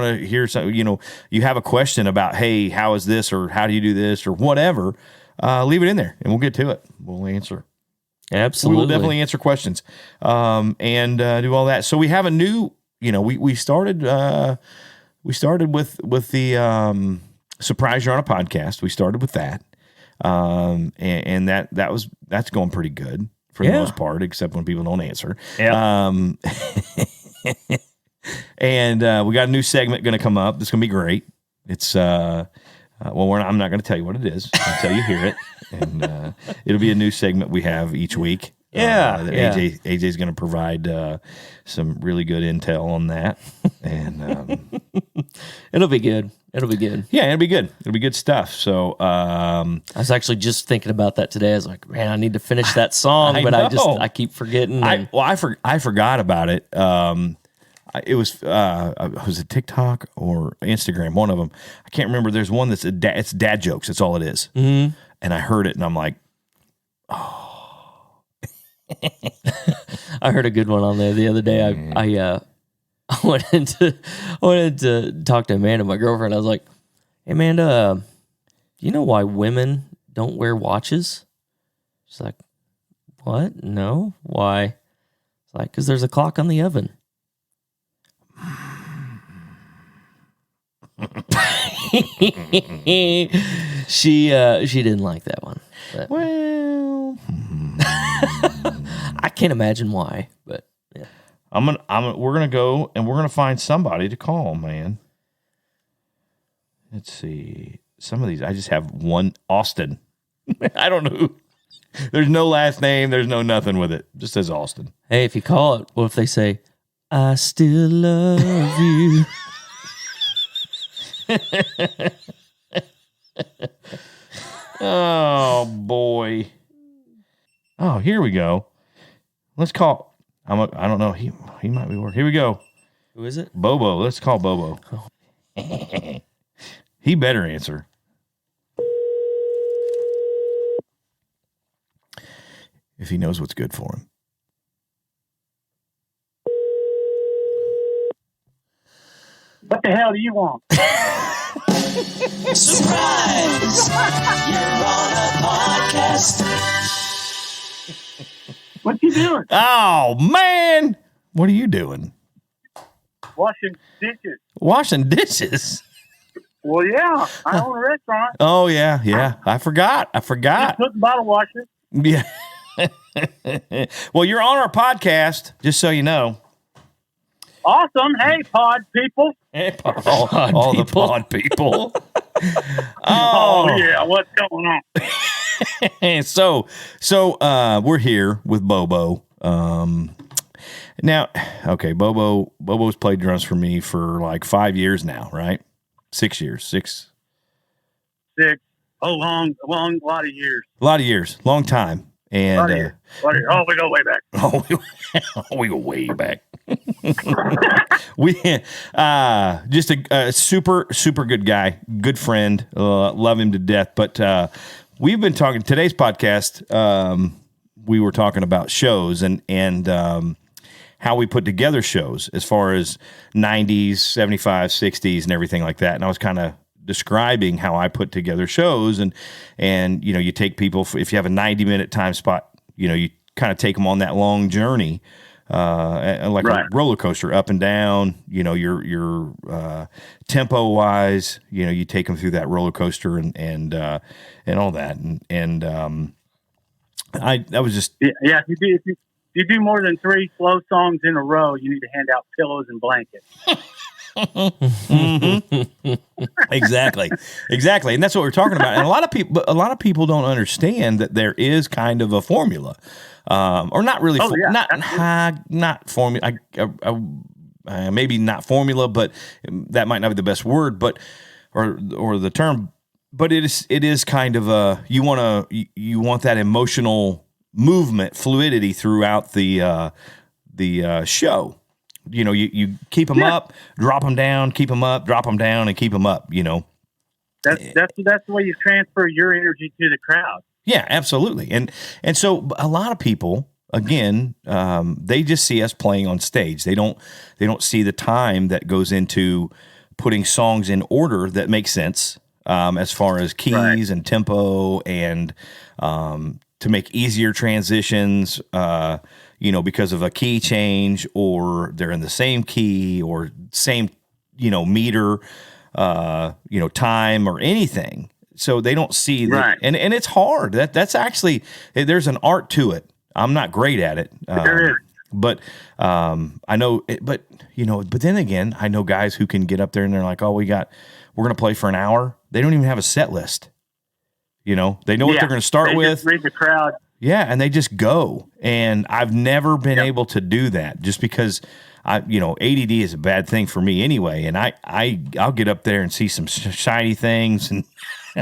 have a question about, hey, how is this, or how do you do this, or whatever, leave it in there, and we'll get to it. We'll answer. Absolutely. We will definitely answer questions and do all that. So we have a new... we started with the surprise you're on a podcast. We started with that, and that's going pretty good for the most part, except when people don't answer. Yeah. And we got a new segment going to come up. It's going to be great. It's I'm not going to tell you what it is until you hear it, and it'll be a new segment we have each week. AJ's going to provide some really good intel on that, and it'll be good. It'll be good. Yeah, it'll be good. It'll be good stuff. So I was actually just thinking about that today. I was like, man, I need to finish that song, I keep forgetting. I forgot about it. It was it TikTok or Instagram? One of them. I can't remember. There's one that's it's dad jokes. That's all it is. Mm-hmm. And I heard it, and I'm like, oh. I heard a good one on there the other day. I went in to talk to Amanda, my girlfriend. I was like, hey, Amanda, do you know why women don't wear watches? She's like, What? No. Why? It's like, because there's a clock on the oven. She didn't like that one. But Well, I can't imagine why, but yeah. we're gonna go and we're gonna find somebody to call, man. Let's see. Some of these, I just have one, Austin. I don't know who. There's no last name. There's no nothing with it. Just says Austin. Hey, if you call it, what if they say, I still love you? Oh, boy. Oh, here we go. Let's call. I don't know. He might be working. Here we go. Who is it? Bobo. Let's call Bobo. He better answer. If he knows what's good for him. What the hell do you want? Surprise! You're on a podcast. What you doing? Oh, man. What are you doing? Washing dishes. Washing dishes? Well, yeah. I own a restaurant. Oh, yeah. I forgot. Just putting bottle washers. Yeah. Well, you're on our podcast, just so you know. Awesome. Hey, pod people. All the pod people. Oh, yeah. What's going on? So we're here with Bobo. Now, okay, Bobo's played drums for me for like 5 years now, right? 6 years. 6. A lot of years. A lot of years. Long time. And Oh, we go way back. we go way back. We just a super good guy, good friend, love him to death. But we've been talking today's podcast. We were talking about shows and how we put together shows as far as 90s, 75s, 60s, and everything like that. And I was kind of describing how I put together shows and you know, you take people, if you have a 90-minute time spot, you know, you kind of take them on that long journey, like a roller coaster, up and down, you know, your tempo wise, you know, you take them through that roller coaster and all that. And I was just, yeah. If you do more than 3 slow songs in a row, you need to hand out pillows and blankets. Mm-hmm. Exactly, and that's what we're talking about. And a lot of people don't understand that there is kind of a formula, or not really, not formula. Maybe not formula, but that might not be the best word, but or the term. But it is kind of a you want that emotional movement, fluidity throughout the show. You know, you keep them up, drop them down, keep them up, drop them down, and keep them up. You know, that's the way you transfer your energy to the crowd. Yeah, absolutely. And so a lot of people, again, they just see us playing on stage. They don't see the time that goes into putting songs in order that makes sense, as far as keys and tempo and to make easier transitions. You know, because of a key change, or they're in the same key or same, you know, meter, you know, time or anything. So they don't see that. And it's hard. That's actually, there's an art to it. I'm not great at it. There is. But I know, but then again, I know guys who can get up there and they're like, oh, we're going to play for an hour. They don't even have a set list. You know, they know what they're going to start with. Just read the crowd. Yeah, and they just go. And I've never been able to do that just because ADD is a bad thing for me anyway. And I'll get up there and see some shiny things and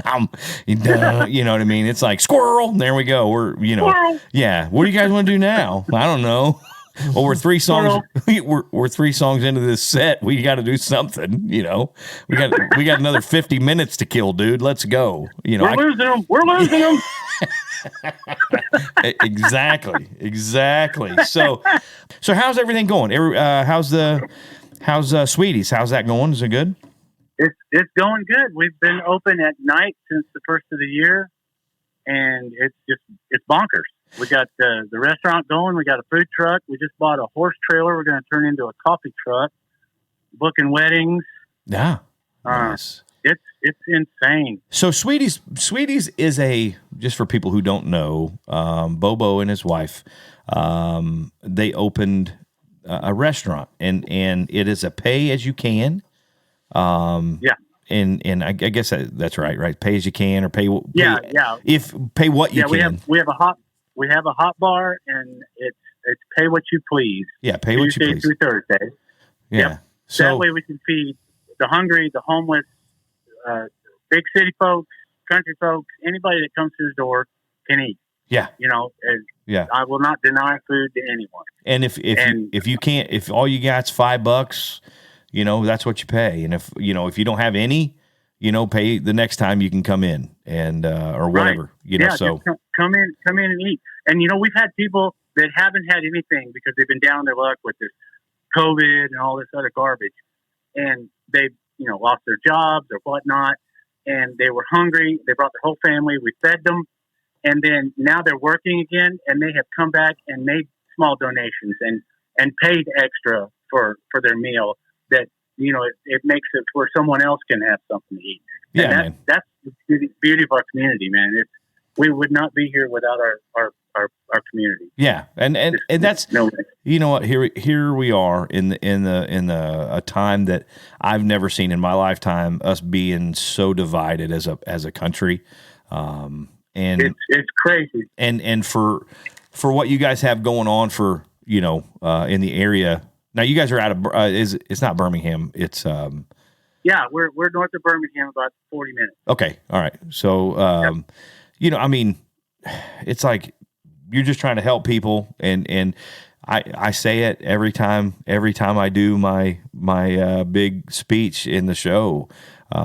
I'm, you know what I mean? It's like squirrel. There we go. Squirrel. Yeah. What do you guys want to do now? I don't know. Well, we're 3 songs. We're 3 songs into this set. We got to do something. You know, we got another 50 minutes to kill, dude. Let's go. You know, we're losing them. Exactly. So how's everything going? How's Sweeties? How's that going? Is it good? It's going good. We've been open at night since the first of the year, and it's bonkers. We got the restaurant going. We got a food truck. We just bought a horse trailer. We're going to turn into a coffee truck. Booking weddings. Yeah. Nice. It's insane. So Sweeties is just for people who don't know, Bobo and his wife, they opened a restaurant, and it is a pay as you can. Yeah. And I guess that's right? Pay as you can, or pay. Yeah. If pay what you can. We have a hot bar, and it's pay what you please. Yeah, pay what you please. Tuesday through Thursday. Yeah. Yep. So that way we can feed the hungry, the homeless, big city folks, country folks, anybody that comes through the door can eat. Yeah. I will not deny food to anyone. And if you can't, if all you got's $5, that's what you pay. And if you don't have any, pay the next time you can come in and, or whatever, so come in and eat. And, we've had people that haven't had anything because they've been down their luck with this COVID and all this other garbage. And they've, lost their jobs or whatnot. And they were hungry. They brought their whole family. We fed them. And then now they're working again, and they have come back and made small donations and paid extra for their meal that, it makes it where someone else can have something to eat. Yeah, that's the beauty of our community, man. We would not be here without our community. Yeah. And that's, you know what, here we are in a time that I've never seen in my lifetime, us being so divided as a country. And it's crazy. And for what you guys have going on for, in the area. Now you guys are out of, it's not Birmingham. It's, yeah, we're north of Birmingham, about 40 minutes. Okay. All right. So, it's like, you're just trying to help people. And I say it every time I do my big speech in the show.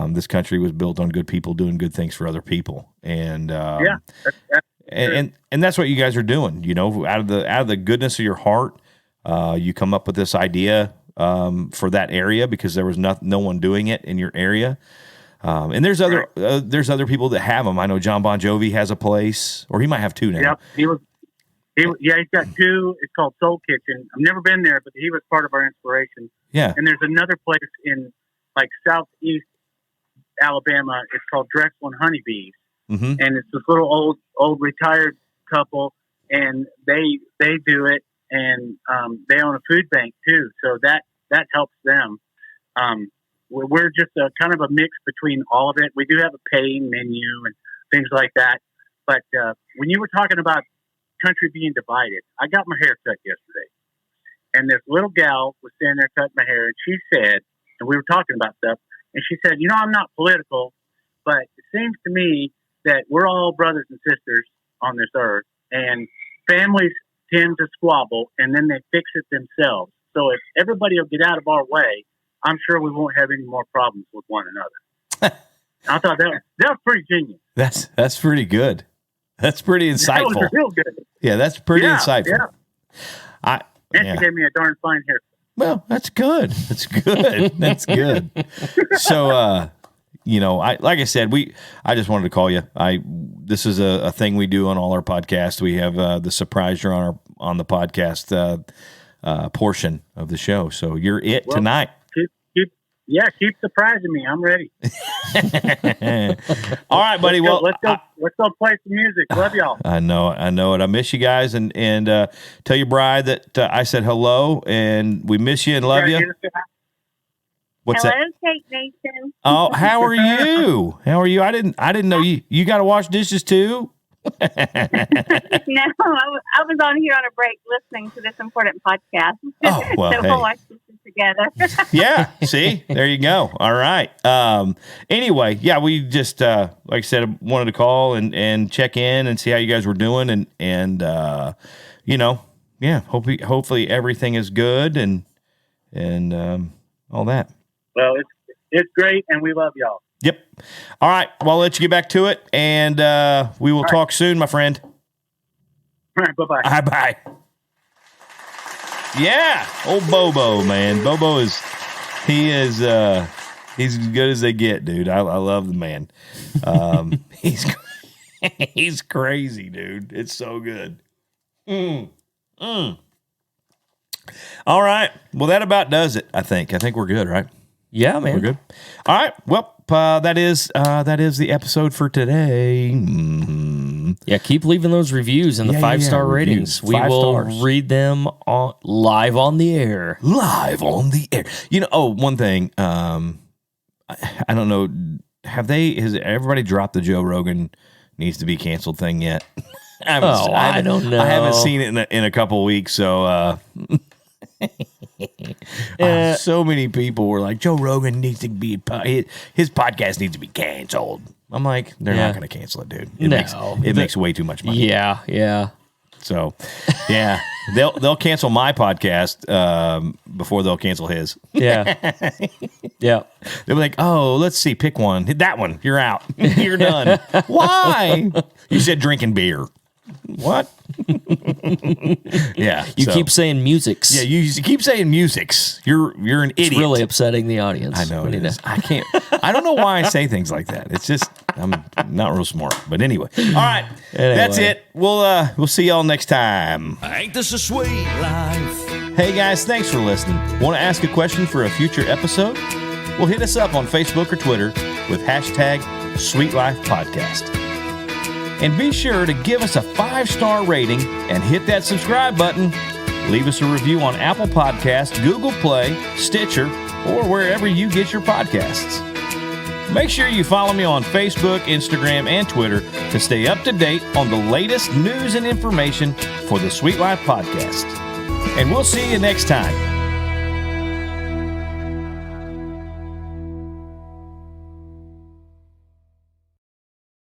This country was built on good people doing good things for other people. And, and that's what you guys are doing, out of the goodness of your heart. You come up with this idea, for that area because there was no one doing it in your area. And there's other people that have them. I know John Bon Jovi has a place, or he might have two now. Yep. He's got two. It's called Soul Kitchen. I've never been there, but he was part of our inspiration. Yeah. And there's another place in like southeast Alabama. It's called Drexel and Honeybees. Mm-hmm. And it's this little old retired couple, and they do it, and they own a food bank too. So that helps them. We're just a kind of a mix between all of it. We do have a paying menu and things like that. But when you were talking about country being divided, I got my hair cut yesterday, and this little gal was standing there cutting my hair, and she said, and we were talking about stuff, and she said, I'm not political, but it seems to me that we're all brothers and sisters on this earth, and families tend to squabble, and then they fix it themselves. So if everybody will get out of our way, I'm sure we won't have any more problems with one another. I thought that was pretty genius. That's pretty good. That's pretty insightful. That was real good. Yeah, that's pretty insightful. Yeah. She gave me a darn fine haircut. Well, that's good. That's good. That's good. So, like I said, I just wanted to call you. This is a thing we do on all our podcasts. We have the surprise you're on the podcast portion of the show. So you're tonight. Keep surprising me. I'm ready. All right, buddy. Let's go play some music. Love y'all. I know it. I miss you guys, and tell your bride that I said hello, and we miss you and love you. What's hello, that? Tate Nation. Oh, how are you? I didn't know you got to wash dishes too. No, I was on here on a break listening to this important podcast. Oh, well, so we'll watch this together. Yeah, see? There you go. All right. Anyway, yeah, we just, like I said, wanted to call and check in and see how you guys were doing and hopefully everything is good and all that. Well, it's great, and we love y'all. Yep. All right. Well, I'll let you get back to it, and we will talk soon, my friend. All right. Bye-bye. Bye-bye. Yeah. Old Bobo, man. Bobo he's as good as they get, dude. I love the man. He's crazy, dude. It's so good. All right. Well, that about does it, I think. I think we're good, right? Yeah, man. We're good. All right. Well, that is the episode for today. Yeah, keep leaving those reviews and the 5-star ratings. We will read them live on the air. Live on the air. One thing. I don't know. Has everybody dropped the Joe Rogan needs to be canceled thing yet? I don't know. I haven't seen it in a couple of weeks, so so many people were like, Joe Rogan needs to be his podcast needs to be canceled. I'm like, they're not going to cancel it, dude. It makes way too much money. Yeah. So, yeah, they'll cancel my podcast before they'll cancel his. Yeah. Yeah. They'll be like, oh, let's see, pick one. Hit that one. You're out. You're done. Why? You said drinking beer. What? Yeah. You keep saying musics. Yeah, you keep saying musics. You're an idiot. It's really upsetting the audience. I know it is. I can't. I don't know why I say things like that. It's just I'm not real smart. But anyway. All right. That's it. We'll see y'all next time. Ain't this a sweet life? Hey guys, thanks for listening. Want to ask a question for a future episode? Well, hit us up on Facebook or Twitter with hashtag Sweet Life Podcast. And be sure to give us a 5-star rating and hit that subscribe button. Leave us a review on Apple Podcasts, Google Play, Stitcher, or wherever you get your podcasts. Make sure you follow me on Facebook, Instagram, and Twitter to stay up to date on the latest news and information for the Sweet Life Podcast. And we'll see you next time.